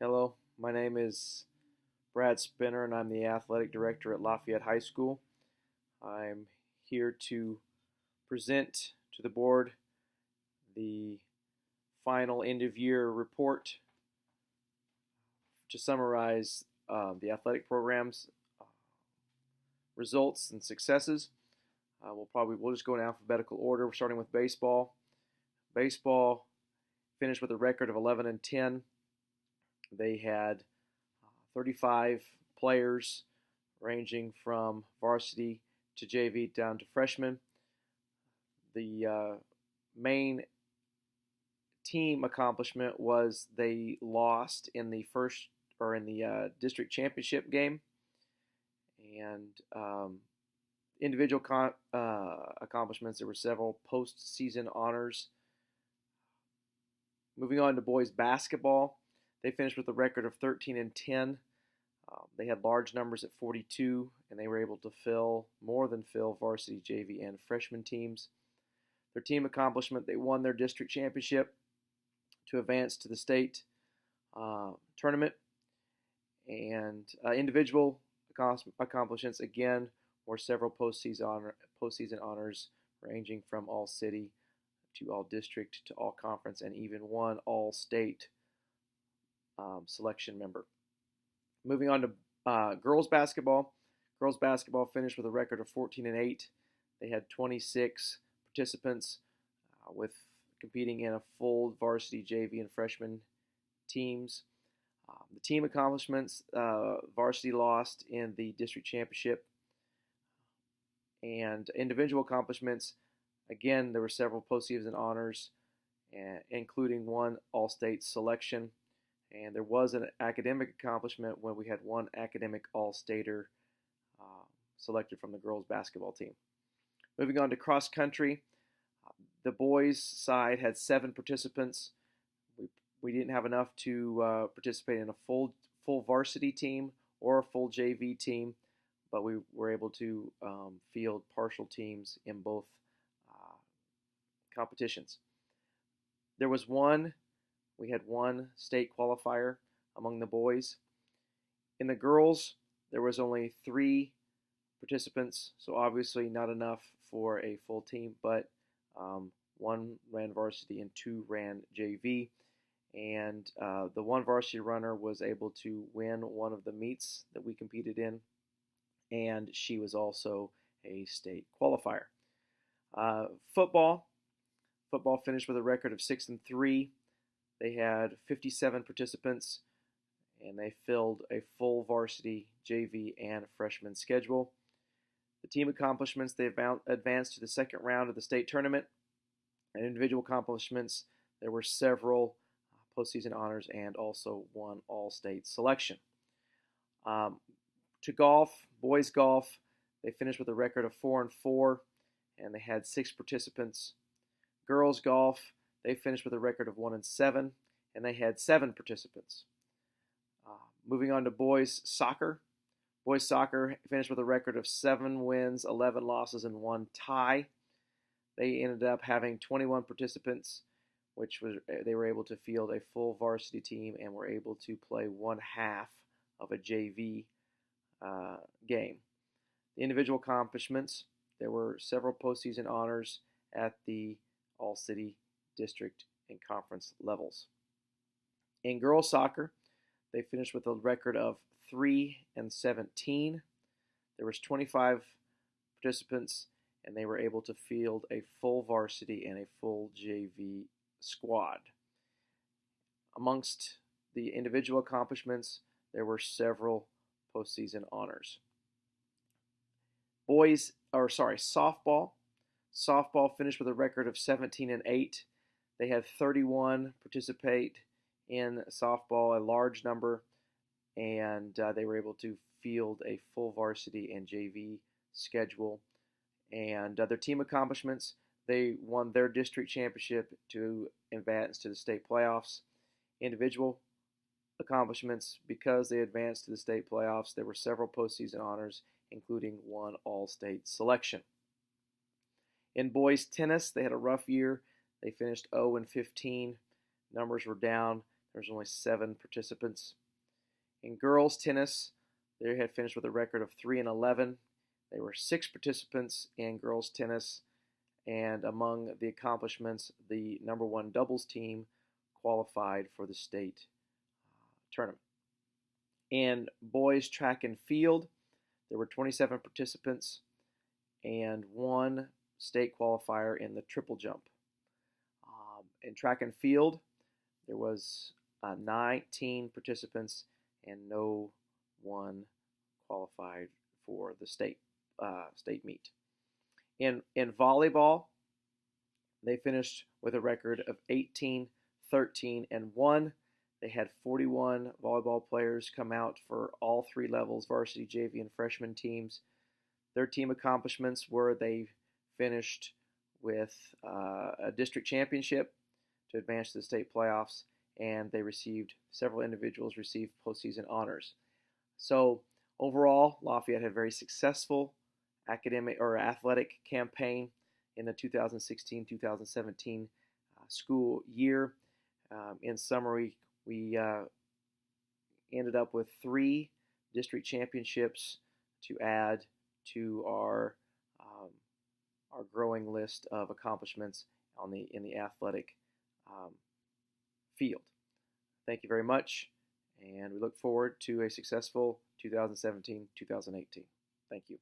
Hello, my name is Brad Spinner, and I'm the athletic director at Lafayette High School. I'm here to present to the board the final end of year report to summarize the athletic program's results and successes. We'll just go in alphabetical order. We're starting with baseball. Baseball finished with a record of 11-10. They had 35 players ranging from varsity to JV down to freshman. The main team accomplishment was they lost in the district championship game, and individual accomplishments. There were several postseason honors. Moving on to boys basketball, they finished with a record of 13-10. They had large numbers at 42, and they were able to more than fill varsity, JV, and freshman teams. Their team accomplishment, they won their district championship to advance to the state tournament. And individual accomplishments, again, were several postseason honors ranging from all-city to all-district to all-conference, and even one all-state selection member. Moving on to girls basketball. Girls basketball finished with a record of 14-8. They had 26 participants with competing in a full varsity, JV, and freshman teams. The team accomplishments, varsity lost in the district championship. And individual accomplishments, again, there were several postseason honors, including one all-state selection. And there was an academic accomplishment when we had one academic all-stater selected from the girls basketball team. Moving on to cross country, the boys side had 7 participants. We didn't have enough to participate in a full varsity team or a full JV team, but we were able to field partial teams in both competitions. We had one state qualifier among the boys. In the girls, there was only 3 participants, so obviously not enough for a full team, but 1 ran varsity and 2 ran JV. And the one varsity runner was able to win one of the meets that we competed in, and she was also a state qualifier. Football finished with a record of 6-3. They had 57 participants, and they filled a full varsity, JV, and freshman schedule. The team accomplishments, they advanced to the second round of the state tournament. And individual accomplishments, there were several postseason honors and also one all-state selection. To golf, boys golf, they finished with a record of 4-4, and they had 6 participants. Girls golf, they finished with a record of 1-7, and they had 7 participants. Moving on to boys soccer. Boys soccer finished with a record of 7 wins, 11 losses, and 1 tie. They ended up having 21 participants, they were able to field a full varsity team and were able to play 1/2 of a JV game. The individual accomplishments, there were several postseason honors at the all-city, district, and conference levels. In girls soccer, they finished with a record of 3-17. There was 25 participants, and they were able to field a full varsity and a full JV squad. Amongst the individual accomplishments, there were several postseason honors. Softball. Softball finished with a record of 17-8. They had 31 participate in softball, a large number, and they were able to field a full varsity and JV schedule. And their team accomplishments, they won their district championship to advance to the state playoffs. Individual accomplishments, because they advanced to the state playoffs, there were several postseason honors, including one all-state selection. In boys tennis, they had a rough year. They finished 0-15. Numbers were down There was only 7 participants. In girls tennis, they had finished with a record of 3-11. There were 6 participants in girls tennis, and among the accomplishments, the number 1 doubles team qualified for the state tournament. In boys track and field, there were 27 participants and 1 state qualifier in the triple jump. In track and field, there was 19 participants and no one qualified for the state meet. In volleyball, they finished with a record of 18, 13, and 1. They had 41 volleyball players come out for all 3 levels, varsity, JV, and freshman teams. Their team accomplishments were they finished with a district championship to advance to the state playoffs, and several individuals received postseason honors. So overall, Lafayette had a very successful athletic campaign in the 2016-2017 school year. In summary, we ended up with 3 district championships to add to our growing list of accomplishments in the athletic field. Thank you very much, and we look forward to a successful 2017-2018. Thank you.